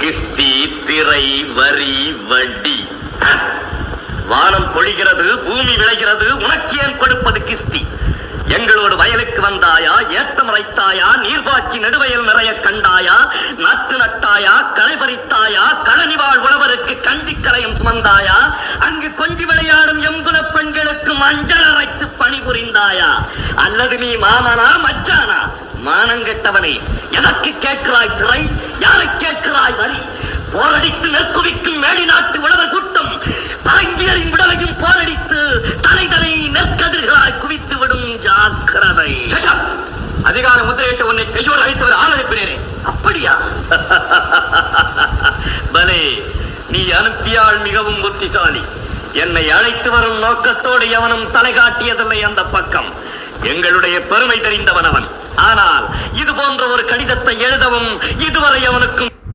கிஸ்தி, திரை, வரி, வட்டி. வானம் பொழிகிறது, பூமி விளைகிறது, உனக்கு ஏன் கொடுப்பது கிஸ்தி? எங்களோடு வயலுக்கு வந்தாயா, ஏத்தம் அரைத்தாயா, நீர்பாய்ச்சி நெடுவயல் நிறைய கண்டாயா, நாற்று நட்டாயா, களை பறித்தாயா, கழனிவாழ் உழவருக்கு கஞ்சி கரையும் சுமந்தாயா, அங்கு கொஞ்சி விளையாடும் எங்குல பெண்களுக்கு மஞ்சள் அரைத்து பணிபுரிந்தாயா? அல்லது நீ மாமனா மச்சானா? மானங்கெட்டவனே, எதற்கு கேட்கிறாய் திரை? யாரை கேட்கிறாய் வரி? போரடித்து நெற்குவிக்கும் மேடி நாட்டு உழவர் கூட்டம் பரங்கியரின் விடலையும் போரடித்து தலைதலை நெற்கதிர்களாய் குவித்து விடும். ஜாக்கிரதை. அதிகார முத்திரையிட்டு உன்னை கையோடு அழைத்தவர் ஆளனுப்பினேனே. அப்படியா? பலே, நீ அனுப்பியால் மிகவும் புத்திசாலி. என்னை அழைத்து வரும் நோக்கத்தோடு எவனும் தலை காட்டியதில்லை அந்த பக்கம். எங்களுடைய பெருமை தெரிந்தவன் அவன். ஆனால் இது போன்ற ஒரு கடிதத்தை எழுதவும் இதுவரை அவனுக்கும்